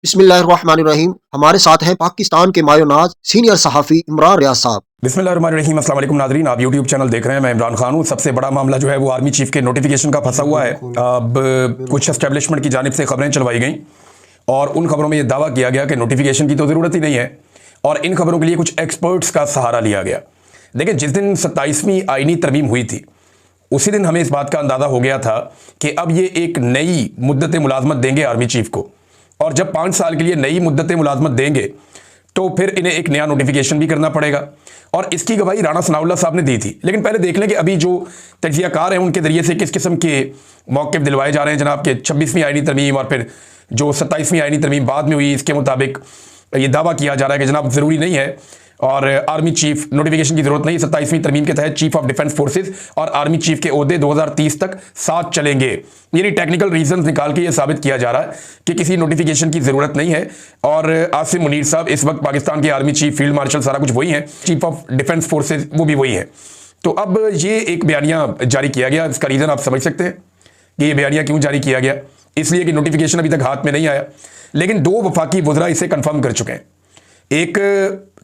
बिस्मिल्लाहिर्रहमानिर्रहीम। हमारे साथ हैं पाकिस्तान के मायोनाज सीनियर सहाफ़ी इमरान रियाज साहब। बिस्मिल्लाहिर्रहमानिर्रहीम। अस्सलाम वालेकुम नाज़रीन, आप यूट्यूब चैनल देख रहे हैं। मैं इमरान खान हूँ। सबसे बड़ा मामला जो है वो आर्मी चीफ के नोटिफिकेशन का फंसा हुआ है। अब कुछ एस्टेब्लिशमेंट की जानिब से खबरें चलवाई गई और उन खबरों में ये दावा किया गया कि नोटिफिकेशन की तो ज़रूरत ही नहीं है और इन खबरों के लिए कुछ एक्सपर्ट्स का सहारा लिया गया। देखिए, जिस दिन 27वीं आईनी तरमीम हुई थी उसी दिन हमें इस बात का अंदाज़ा हो गया था कि अब ये एक नई मुद्दत मुलाजमत देंगे आर्मी चीफ को, और जब 5 साल के लिए नई मुद्दत मुलाजमत देंगे तो फिर इन्हें एक नया नोटिफिकेशन भी करना पड़ेगा। और इसकी गवाही राणा सनाउल्लाह साहब ने दी थी। लेकिन पहले देख लें कि अभी जो तज्जियाकार हैं उनके ज़रिए से किस किस्म के मौक़िफ़ दिलवाए जा रहे हैं जनाब के 26वीं आईनी तरमीम और फिर जो 27वीं आईनी तरमीम बाद में हुई, इसके मुताबिक ये दावा किया जा रहा है कि जनाब ज़रूरी नहीं है और आर्मी चीफ नोटिफिकेशन की जरूरत नहीं। 27वीं तरमीम के तहत चीफ ऑफ डिफेंस फोर्सेस और आर्मी चीफ के ओहदे 2030 तक साथ चलेंगे। यानी टेक्निकल रीजन निकाल के ये साबित किया जा रहा है कि किसी नोटिफिकेशन की जरूरत नहीं है। और आसिम मुनीर साहब इस वक्त पाकिस्तान के आर्मी चीफ, फील्ड मार्शल, सारा कुछ वही है, चीफ ऑफ डिफेंस फोर्सेज वो भी वही है। तो अब ये एक बयानिया जारी किया गया। इसका रीजन आप समझ सकते हैं कि ये बयानिया क्यों जारी किया गया। इसलिए कि नोटिफिकेशन अभी तक हाथ में नहीं आया, लेकिन 2 वफाकी वज़रा इसे कंफर्म कर चुके हैं। एक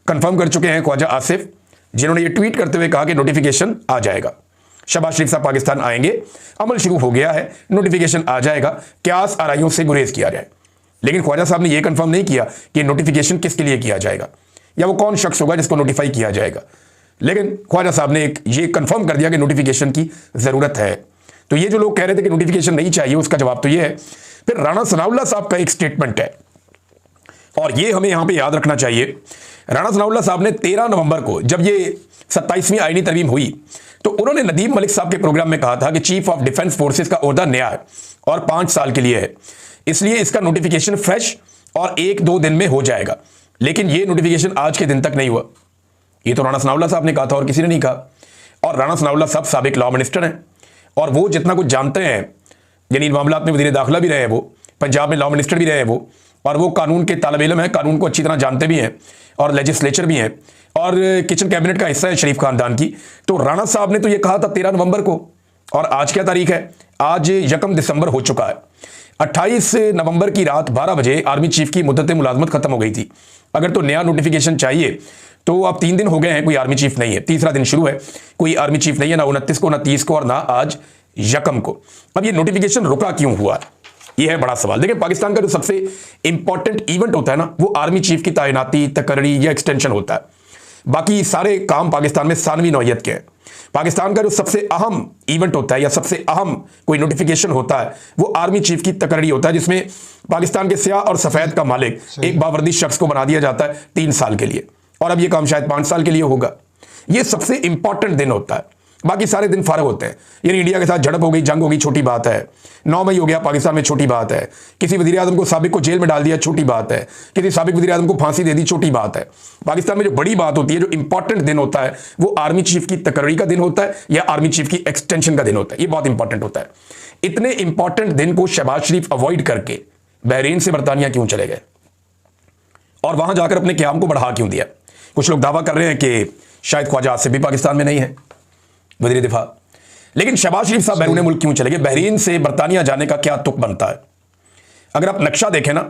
कंफर्म कर चुके हैं ख्वाजा आसिफ, जिन्होंने ये ट्वीट करते हुए कहा कि नोटिफिकेशन आ जाएगा, शहबाज शरीफ साहब पाकिस्तान आएंगे, अमल शुरू हो गया है, नोटिफिकेशन आ जाएगा, क्यास आराइयों से गुरेज किया जाए। लेकिन ख्वाजा साहब ने यह कंफर्म नहीं किया कि नोटिफिकेशन किसके लिए किया जाएगा या वो कौन शख्स होगा जिसको नोटिफाई किया जाएगा। लेकिन ख्वाजा साहब ने ये कंफर्म कर दिया कि नोटिफिकेशन की जरूरत है। तो ये जो लोग कह रहे थे कि नोटिफिकेशन नहीं चाहिए, उसका जवाब तो ये है। फिर राणा सनाउल्लाह साहब का एक स्टेटमेंट है और ये हमें यहां पे याद रखना चाहिए। राणा सनाउल्लाह साहब ने 13 नवंबर को, जब ये 27वीं आईनी तरमीम हुई, तो उन्होंने नदीम मलिक साहब के प्रोग्राम में कहा था कि चीफ ऑफ डिफेंस फोर्सेस का ओहदा नया है और 5 साल के लिए है, इसलिए इसका नोटिफिकेशन फ्रेश और 1-2 दिन में हो जाएगा। लेकिन ये नोटिफिकेशन आज के दिन तक नहीं हुआ। ये तो राणा सनाउल्लाह साहब ने कहा था और किसी ने नहीं कहा। और राणा सनाउल्लाह साहब साबिक लॉ मिनिस्टर हैं और वो जितना कुछ जानते हैं, यानी इन मामलात में वज़ीर दाखिला भी रहे हैं, वो पंजाब में लॉ मिनिस्टर भी रहे हैं वो, और वो कानून के तालिब इल्म है, कानून को अच्छी तरह जानते भी हैं और लेजिस्लेचर भी हैं और किचन कैबिनेट का हिस्सा है शरीफ खानदान की। तो राणा साहब ने तो ये कहा था 13 नवंबर को, और आज क्या तारीख है? आज 1 दिसंबर हो चुका है। 28 नवंबर की रात 12 बजे आर्मी चीफ की मुद्दत मुलाजमत खत्म हो गई थी। अगर तो नया नोटिफिकेशन चाहिए तो अब 3 दिन हो गए हैं, कोई आर्मी चीफ नहीं है, तीसरा दिन शुरू है, कोई आर्मी चीफ नहीं है, ना 29 को, ना 30 को और ना आज 1 को। अब ये नोटिफिकेशन रुका क्यों हुआ, ये है बड़ा सवाल। देखिए, पाकिस्तान का जो सबसे इंपॉर्टेंट इवेंट होता है ना, वो आर्मी चीफ की तैनाती, तकर्री या एक्सटेंशन होता है। बाकी सारे काम पाकिस्तान में सानवी नौयत के हैं। पाकिस्तान का जो सबसे अहम इवेंट होता है या सबसे अहम कोई नोटिफिकेशन होता है वो आर्मी चीफ की तकर्री होता है, जिसमें पाकिस्तान के स्याह और सफेद का मालिक एक बावर्दी शख्स को बना दिया जाता है 3 साल के लिए, और अब ये काम शायद 5 साल के लिए होगा। ये सबसे इंपॉर्टेंट दिन होता है, बाकी सारे दिन फारग होते हैं। यानी इंडिया के साथ झड़प हो गई, जंग हो गई, छोटी बात है। 9 मई हो गया पाकिस्तान में, छोटी बात है। किसी वज़ीर आज़म को साबिक को जेल में डाल दिया, छोटी बात है। किसी साबिक वज़ीर आज़म को फांसी दे दी, छोटी बात है। पाकिस्तान में जो बड़ी बात होती है, जो इंपॉर्टेंट दिन होता है, वो आर्मी चीफ की तकर्री का दिन होता है या आर्मी चीफ की एक्सटेंशन का दिन होता है। ये बहुत इंपॉर्टेंट होता है। इतने इंपॉर्टेंट दिन को शहबाज शरीफ अवॉइड करके बहरीन से बरतानिया क्यों चले गए और वहां जाकर अपने क़याम को बढ़ा क्यों दिया? कुछ लोग दावा कर रहे हैं कि शायद ख्वाजा आसिफ भी पाकिस्तान में नहीं है, वज़ीर दिफा। लेकिन शहबाज शरीफ साहब बैरून मुल्क क्यों चले गए? बहरीन से बरतानिया जाने का क्या तुक बनता है? अगर आप नक्शा देखें ना,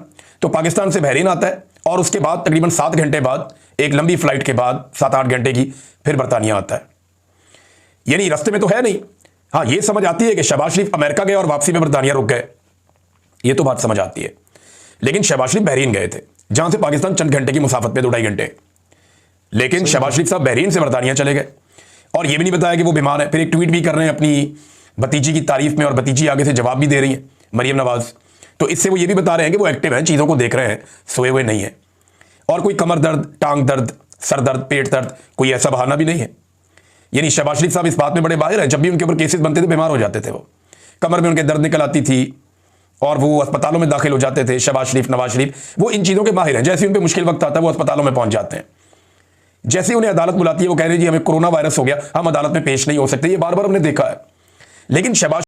तो पाकिस्तान से बहरीन आता है और उसके बाद तकरीबन 7 घंटे बाद, एक लंबी फ्लाइट के बाद 7-8 घंटे की, फिर बरतानिया आता है। यानी रास्ते में तो है नहीं। हाँ, ये समझ आती है कि शहबाज शरीफ अमेरिका गए और वापसी में बरतानिया रुक गए, ये तो बात समझ आती है। लेकिन शहबाज शरीफ बहरीन गए थे, जहां से पाकिस्तान चंद घंटे की मुसाफत पे, 2-2.5 घंटे। लेकिन शहबाज शरीफ साहब बहरीन से बरतानिया चले गए और ये भी नहीं बताया कि वो बीमार है। फिर एक ट्वीट भी कर रहे हैं अपनी भतीजी की तारीफ में और भतीजी आगे से जवाब भी दे रही है, मरियम नवाज। तो इससे वो ये भी बता रहे हैं कि वो एक्टिव हैं, चीज़ों को देख रहे हैं, सोए हुए नहीं है। और कोई कमर दर्द, टांग दर्द, सर दर्द, पेट दर्द, कोई ऐसा बहाना भी नहीं है। यानी शहबाज शरीफ साहब इस बात में बड़े माहिर हैं। जब भी उनके ऊपर केसेस बनते थे, बीमार हो जाते थे, वो कमर में उनके दर्द निकल आती थी और वो अस्पतालों में दाखिल हो जाते थे। शहबाज शरीफ, नवाज शरीफ, वो इन चीज़ों के माहिर हैं। जैसे उन पर मुश्किल वक्त आता है, वो अस्पतालों में पहुंच जाते हैं। जैसे उन्हें अदालत बुलाती है, वो कह रहे हैं जी हमें कोरोना वायरस हो गया, हम अदालत में पेश नहीं हो सकते। ये बार बार हमने देखा है। लेकिन शहबाज